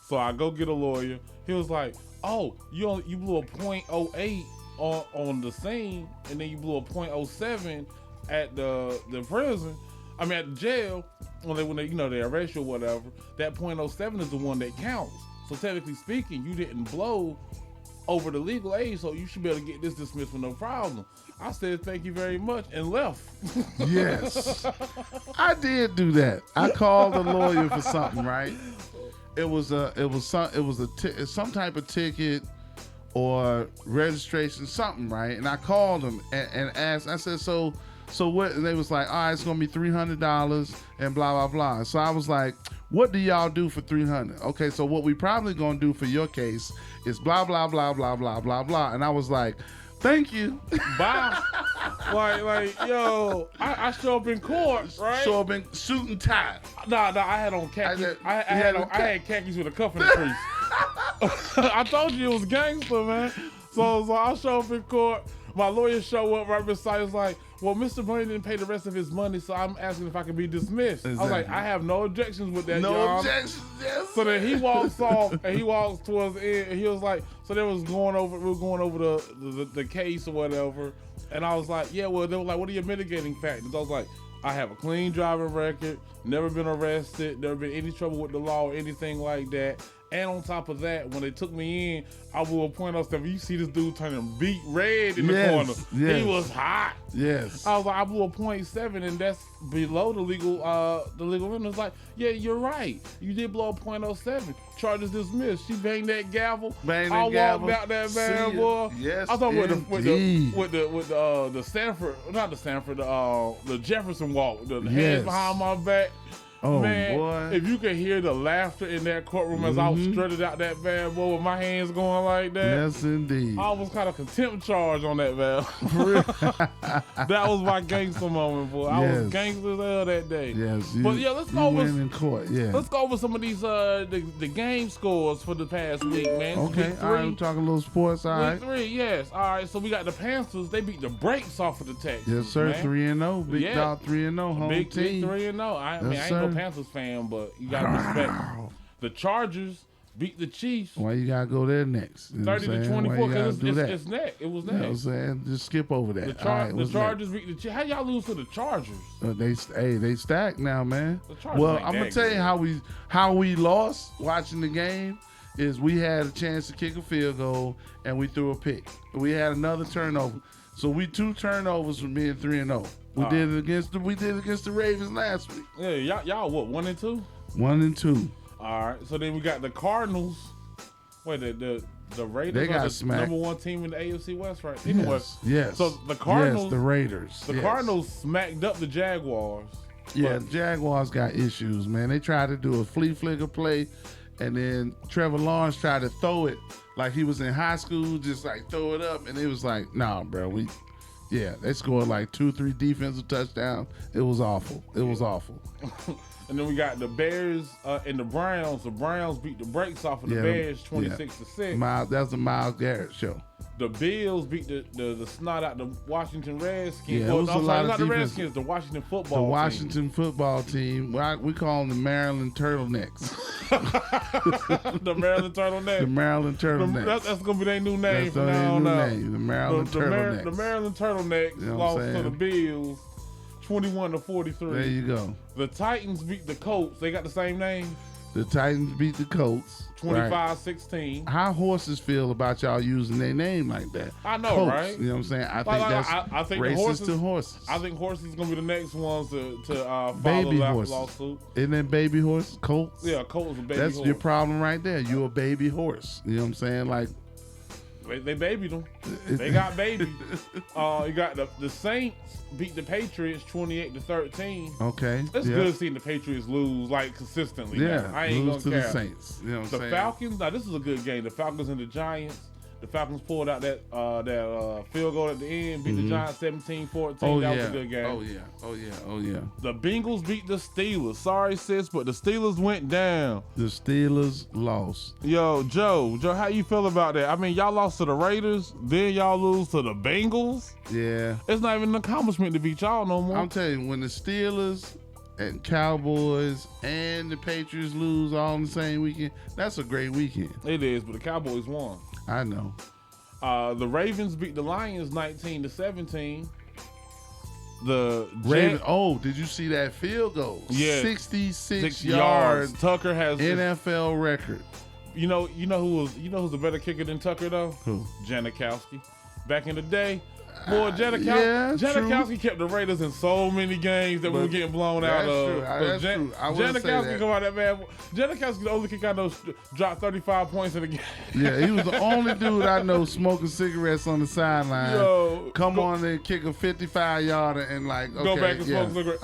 So I go get a lawyer. He was like, oh, you blew a .08 on the scene, and then you blew a .07 at the prison. I mean, at the jail, when they arrest you or whatever, that .07 is the one that counts. So technically speaking, you didn't blow over the legal age, so you should be able to get this dismissed with no problem. I said thank you very much and left. Yes, I did do that. I called a lawyer for something, right? It was some type of ticket or registration, something, right? And I called them and asked. I said, so what? And they was like, all right, it's gonna be $300 and blah blah blah. So I was like, what do y'all do for $300? Okay, so what we probably gonna do for your case is blah blah blah blah blah blah blah. And I was like, thank you. Bye. like, yo, I show up in court, right? Show up in suit and tie. Nah, I had on khakis. I had khakis with a cuff in the crease. I told you it was gangster, man. So I show up in court. My lawyer show up right beside. He's like, well, Mr. Boney didn't pay the rest of his money, so I'm asking if I can be dismissed. Exactly. I was like, I have no objections with that, No y'all. objections, yes. So then he walks off, and he walks towards the end, and he was like, so we were going over the case or whatever, and I was like, yeah, well, they were like, what are your mitigating factors? I was like, I have a clean driving record, never been arrested, never been any trouble with the law or anything like that. And on top of that, when they took me in, I will point out stuff. You see this dude turning beet red in the corner. Yes. He was hot. Yes. I was like, I blew a .7, and that's below the legal limit. It's like, yeah, you're right. You did blow a .07. Charges dismissed. She banged that gavel. I walked out that van, boy. Yes. I thought with the Stanford, not the Stanford, the Jefferson walk, the hands behind my back. Oh, man, boy. if you could hear the laughter in that courtroom as I was strutted out that van, boy, with my hands going like that. Yes, indeed. I was kind of contempt charge on that valve. That was my gangster moment, boy. I was gangster as hell that day. Yes. But yeah, let's go over in court. Yeah. Let's go over some of these the game scores for the past week, man. Okay. All right. I'm talking a little sports. All right. Week 3, yes. All right. So we got the Panthers. They beat the brakes off of the Texans. Yes, sir. Man. 3-0. Big dog 3-0. Home Big team. 3-0. I mean, I ain't no Panthers fan, but you gotta respect the Chargers beat the Chiefs. Why you gotta go there next? 30-24 because it's neck. It was neck. You know what I'm saying? Just skip over that. The Chargers beat the Chiefs. How y'all lose to the Chargers? They stacked now, man. Well, I'm gonna tell you how we lost watching the game is we had a chance to kick a field goal and we threw a pick. We had another turnover. So we 2 turnovers from being 3-0. We did it against the Ravens last week. Yeah, y'all what, 1-2? 1-2. All right. So then we got the Cardinals. Wait, the Raiders they got are the smacked. number 1 team in the AFC West, right? Yes. So the Cardinals, yes, the Raiders. The Cardinals smacked up the Jaguars. Yeah, the Jaguars got issues, man. They tried to do a flea flicker play, and then Trevor Lawrence tried to throw it like he was in high school, just like throw it up, and it was like, nah, bro, they scored like 2-3 defensive touchdowns. It was awful. It was awful. And then we got the Bears and the Browns. The Browns beat the brakes off of the Bears 26-6. That's the Myles Garrett show. The Bills beat the snot out the Washington Redskins. Yeah, not the Redskins, the Washington football team. The Washington football team. We call them the Maryland Turtlenecks. The Maryland Turtlenecks. The Maryland Turtlenecks. That's going to be their new name from now on. The Maryland Turtlenecks. The Maryland Turtlenecks lost to the Bills 21-43. There you go. The Titans beat the Colts. They got the same name. The Titans beat the Colts 25-16. How horses feel about y'all using their name like that? I know, Colts, right? You know what I'm saying? I think racist to horses. I think horses is gonna be the next ones to follow baby that horses. lawsuit. Isn't that baby horse? Colts? Yeah, Colts are baby That's horse. your problem right there. You're a baby horse. You know what I'm saying? Like they babied them. They got babied. You got the Saints beat the Patriots 28-13. Okay. It's good seeing the Patriots lose like consistently. Yeah, man. I ain't lose gonna to care. the Saints. You know what I'm saying? The Falcons. Now this is a good game. The Falcons and the Giants. The Falcons pulled out that field goal at the end, beat the Giants 17-14. That was a good game. Oh yeah. The Bengals beat the Steelers. Sorry, sis, but the Steelers went down. The Steelers lost. Yo, Joe, how you feel about that? I mean, y'all lost to the Raiders, then y'all lose to the Bengals. Yeah. It's not even an accomplishment to beat y'all no more. I'm telling you, when the Steelers and Cowboys and the Patriots lose all in the same weekend, that's a great weekend. It is, but the Cowboys won. I know. The Ravens beat the Lions 19-17. The Ravens. Did you see that field goal? Yeah, 66 yards. Tucker has NFL record. You know who's a better kicker than Tucker though? Who? Janikowski. Back in the day, boy, Janikowski kept the Raiders in so many games that we were getting blown out of. That's true. I wouldn't say Janikowski that. come out that man. Janikowski the only kicker I know dropped 35 points in the game. Yeah, he was the only dude I know smoking cigarettes on the sideline. Come on and kick a 55-yarder and go back and smoke cigarettes.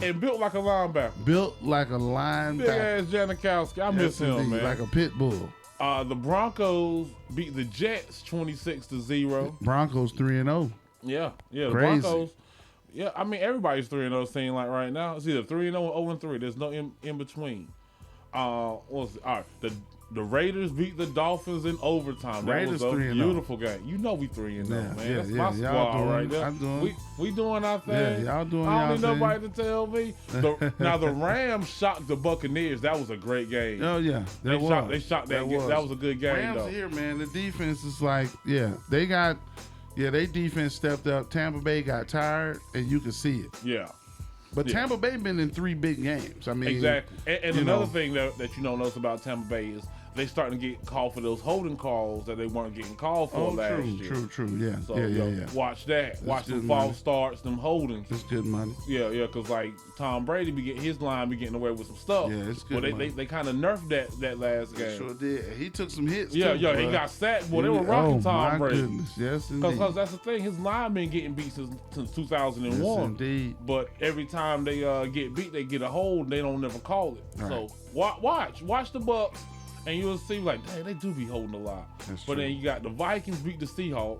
And built like a linebacker. Built like a linebacker. Big ass Janikowski. I miss him, man. Like a pit bull. The Broncos beat the Jets 26-0. Broncos 3-0. Yeah, the Crazy. Broncos. Yeah, I mean everybody's 3-0. Seeing like right now, it's either 3-0 or 0-3. There's no in between. All right, the Raiders beat the Dolphins in overtime. That was a beautiful game. You know we 3-0, man. That's my squad right there. We doing our thing. Yeah, y'all doing I don't y'all need nobody to tell me. Now the Rams shocked the Buccaneers. That was a great game. Oh yeah, they shocked that game. That was a good game. Rams though. Here, man. The defense is like, they defense stepped up. Tampa Bay got tired, and you could see it. Yeah. But Tampa Bay been in 3 big games. I mean, exactly. And another thing that you don't notice about Tampa Bay is they starting to get called for those holding calls that they weren't getting called for last year. True. Yeah. So yeah. Watch that. Watch them false starts, them holdings. It's good money. Yeah, because like Tom Brady his line be getting away with some stuff. Yeah, it's good money. They kind of nerfed that last game. Sure did. He took some hits. Yeah, too, he got sacked. Boy, they were rocking Tom Brady. Goodness. Yes, indeed. Because that's the thing. His line been getting beat since 2001. Yes, indeed. But every time they get beat, they get a hold. They don't never call it. Right. So watch the Bucks. And you'll see, like, dang, they do be holding a lot. But then you got the Vikings beat the Seahawks.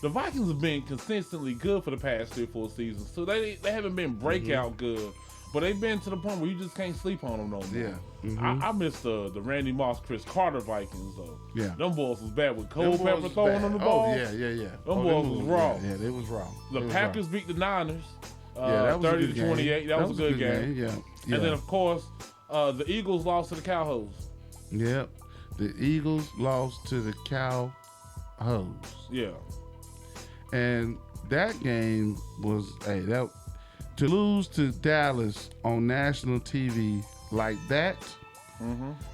The Vikings have been consistently good for the past 3 or 4 seasons. So they haven't been breakout good. But they've been to the point where you just can't sleep on them no more. Yeah. Mm-hmm. I miss the Randy Moss, Chris Carter Vikings, though. Yeah. Them boys was bad with Culpepper throwing them the ball. Oh, yeah. Them boys was raw. Yeah, they was raw. The Packers beat the Niners. That was 30-28. That was a good game. Yeah. And then, of course, the Eagles lost to the Cowboys. Yep. The Eagles lost to the Cowboys. Yeah. And that game was to lose to Dallas on national TV like that.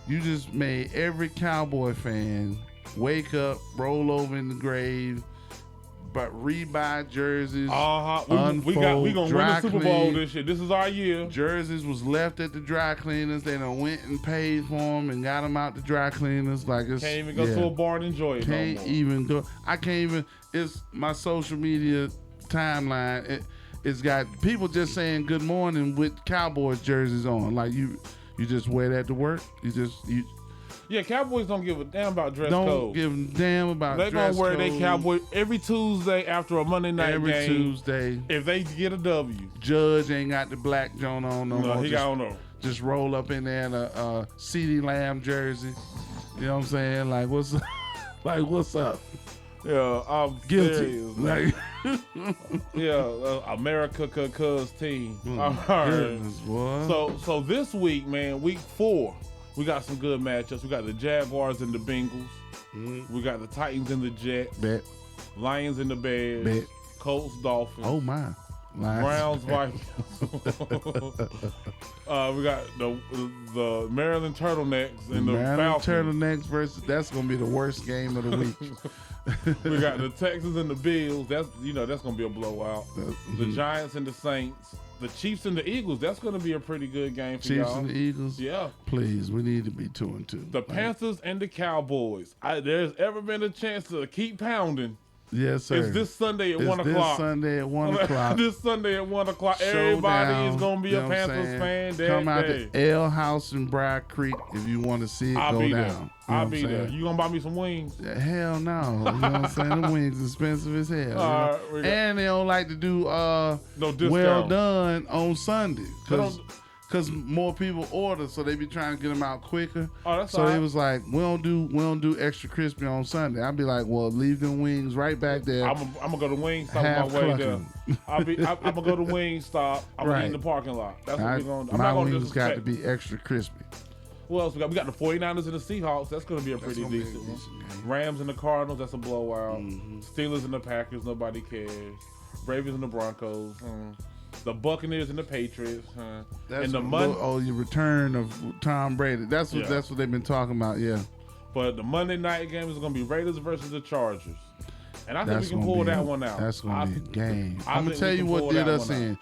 You just made every Cowboy fan wake up, roll over in the grave, but rebuy jerseys. We gonna win the Super Bowl this year. This is our year. Jerseys was left at the dry cleaners. They done went and paid for them and got them out the dry cleaners. Like it's can't even go to a bar and enjoy it. Can't even go. I can't even. It's my social media timeline. It's got people just saying good morning with Cowboys jerseys on. Like you just wear that to work. Yeah, Cowboys don't give a damn about dress don't code. Give a damn about they dress gonna wear code. their Cowboy every Tuesday after a Monday night every game. Tuesday. If they get a W. Judge ain't got the black Joan on no more. He got on no. Just roll up in there in a CeeDee Lamb jersey. You know what I'm saying? Like what's up? Yeah, I'm guilty. Serious. Like, America cuz team. Goodness, boy. So this week, man, week 4, we got some good matchups. We got the Jaguars and the Bengals. We got the Titans and the Jets. Bet. Lions and the Bears. Bet. Colts, Dolphins. Oh my. Browns, Vikings. We got the Maryland Turtlenecks and the Falcons. Turtlenecks versus that's gonna be the worst game of the week. We got the Texans and the Bills. That's gonna be a blowout. The Giants and the Saints. The Chiefs and the Eagles. That's gonna be a pretty good game for y'all. Chiefs and the Eagles. Yeah. Please, we need to be 2-2. The Panthers and the Cowboys. There's ever been a chance to keep pounding. Yes, sir. It's this Sunday at 1 o'clock. This Sunday at 1 o'clock. This Sunday at 1 o'clock. Everybody is going to be a Panthers fan that Come out day. to Ale House in Briar Creek if you want to see it I'll go be down. there. I'll be there. You going to buy me some wings? Hell no. You know what I'm saying? The wings expensive as hell. And they don't like to do no well done on Sunday. Because more people order, so they be trying to get them out quicker. Oh, that's so all right. it was like, we don't do extra crispy on Sunday. I'd be like, well, leave them wings right back there. I'm gonna go to Wingstop on my way there. I'm gonna go to Wingstop. I'm gonna eat in the parking lot. That's what we're gonna do. I'm my not gonna wings got to be extra crispy. What else we got? We got the 49ers and the Seahawks. That's gonna be a pretty decent one. Rams and the Cardinals. That's a blowout. Steelers and the Packers. Nobody cares. Ravens and the Broncos. The Buccaneers and the Patriots. That's and the your return of Tom Brady. That's what they've been talking about. Yeah. But the Monday night game is going to be Raiders versus the Chargers, and I think we can pull that one out. That's going to be a game. I'm gonna tell you what did us in.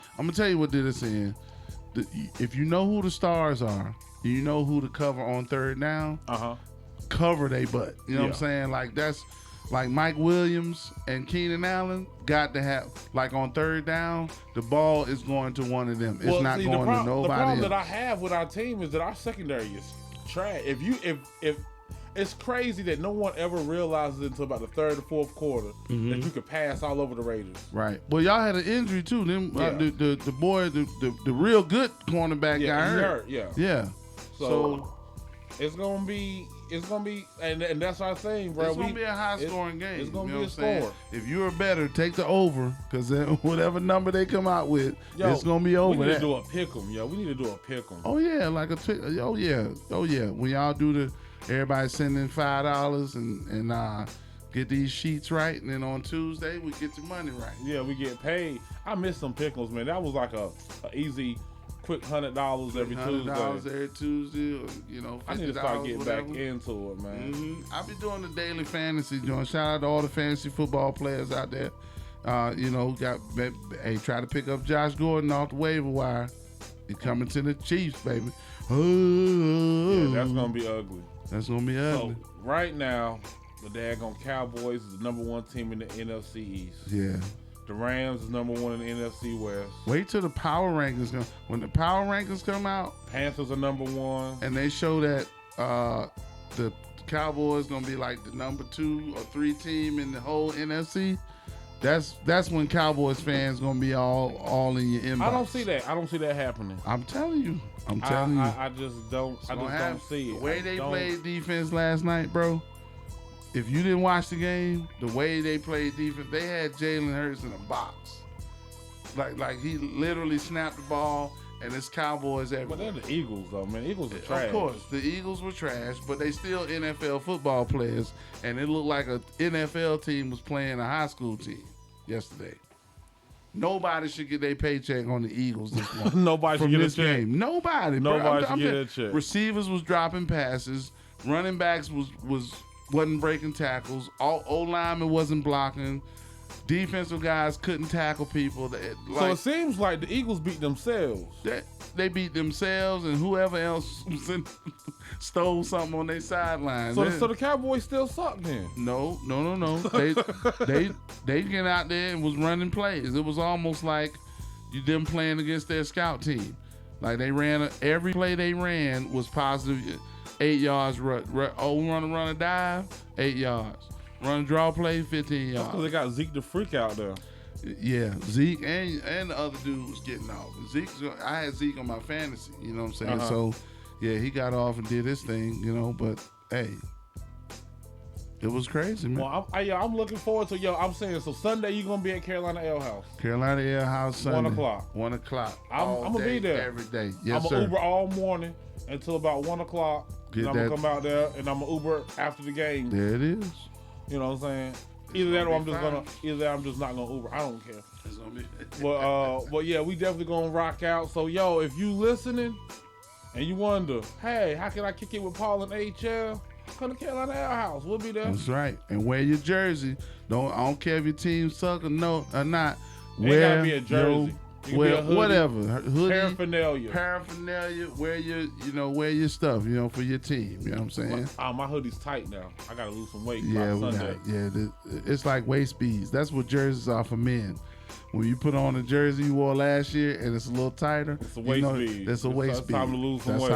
If you know who the stars are, you know who to cover on third down. Cover they butt. You know what I'm saying? Like that's. Like Mike Williams and Keenan Allen got to have, like on third down, the ball is going to one of them. It's not going to nobody else. The problem that I have with our team is that our secondary is trash. If it's crazy that no one ever realizes until about the third or fourth quarter that you could pass all over the Raiders. Right. Well, y'all had an injury too. The boy, the real good cornerback got hurt. Yeah. So it's gonna be, and that's our thing, bro. It's gonna be a high-scoring game. It's gonna be a score. If you're better, take the over, because whatever number they come out with, it's gonna be over. We need to do a pick'em, yo. We need to do a pick'em. Oh yeah, oh yeah. When y'all do everybody send in $5 and get these sheets right, and then on Tuesday we get the money right. Yeah, we get paid. I miss some pickles, man. That was like a easy, quick $100 every Tuesday. $100 every Tuesday, or, $50. I need to start getting back into it, man. I'll be doing the daily fantasy joint. Shout out to all the fantasy football players out there. Try to pick up Josh Gordon off the waiver wire. He's coming to the Chiefs, baby. Yeah, that's gonna be ugly. That's gonna be ugly. So right now, the daggone Cowboys is the number 1 team in the NFC East. Yeah. The Rams is number 1 in the NFC West. Wait till the power rankings come. When the power rankings come out, Panthers are number 1, and they show that the Cowboys gonna be like the number 2 or 3 team in the whole NFC. That's when Cowboys fans gonna be all in your inbox. I don't see that happening. I'm telling you. I just don't see it. The way they played defense last night, bro. If you didn't watch the game, the way they played defense, they had Jalen Hurts in a box. Like he literally snapped the ball and it's Cowboys everywhere. But they're the Eagles, though, man. Eagles are trash. Of course, the Eagles were trash, but they still NFL football players, and it looked like an NFL team was playing a high school team yesterday. Nobody should get their paycheck on the Eagles this month. Nobody should get this a check. game. Nobody. Nobody should get a check. Receivers was dropping passes. Running backs wasn't breaking tackles. All O-linemen wasn't blocking. Defensive guys couldn't tackle people. So it seems like the Eagles beat themselves. They beat themselves and whoever else stole something on their sideline. So the Cowboys still suck then? No. They get out there and was running plays. It was almost like them playing against their scout team. Like they ran every play they ran was positive. 8 yards. Run a dive, 8 yards. Run a draw play, 15 yards. That's because they got Zeke the Freak out there. Yeah, Zeke and the other dude was getting off. I had Zeke on my fantasy, you know what I'm saying? So, yeah, he got off and did his thing, you know, but, hey, it was crazy, man. Well, I'm looking forward to, I'm saying, so Sunday you're going to be at Carolina Ale House. Carolina Ale House Sunday. 1 o'clock. 1 o'clock. I'm going to be there. Every day. Yes, I'm sir. going to Uber all morning until about 1 o'clock. And I'm going to come out there and I'm going to Uber after the game. There it is. You know what I'm saying? Either that or I'm just not gonna Uber. I don't care. It's gonna be but yeah, we definitely gonna rock out. So if you listening and you wonder, hey, how can I kick it with Paul and HL? Come to Carolina Ale House. We'll be there. That's right. And wear your jersey. I don't care if your team suck or not. It gotta be a jersey. Well, whatever. Hoodie, paraphernalia. Wear your stuff, for your team. You know what I'm saying? My hoodie's tight now. I gotta lose some weight by Sunday. It's like waist beads. That's what jerseys are for men. When you put on a jersey you wore last year and it's a little tighter, it's a waist bead. It's a waist bead. Time to lose some weight.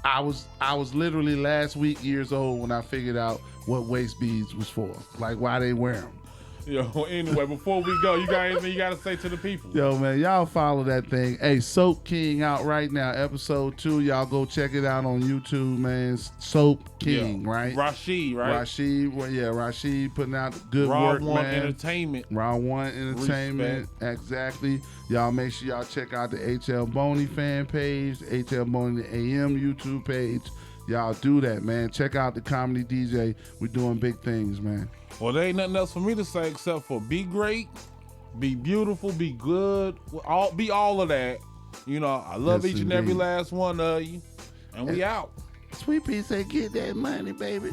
I was literally last week years old when I figured out what waist beads was for, like why they wear them. Anyway, before we go, you got anything you got to say to the people? Yo, man, y'all follow that thing. Hey, Soap King out right now, episode 2. Y'all go check it out on YouTube, man. Soap King, right? Rashid, right? Rashid putting out good Raw work, One man. Entertainment. Raw One Entertainment, exactly. Y'all make sure y'all check out the HL Boney fan page, HL Boney AM YouTube page. Y'all do that, man. Check out the Comedy DJ. We're doing big things, man. Well, there ain't nothing else for me to say except for be great, be beautiful, be good, be all of that. I love each and every last one of you. And we out. Sweet Pea say, get that money, baby.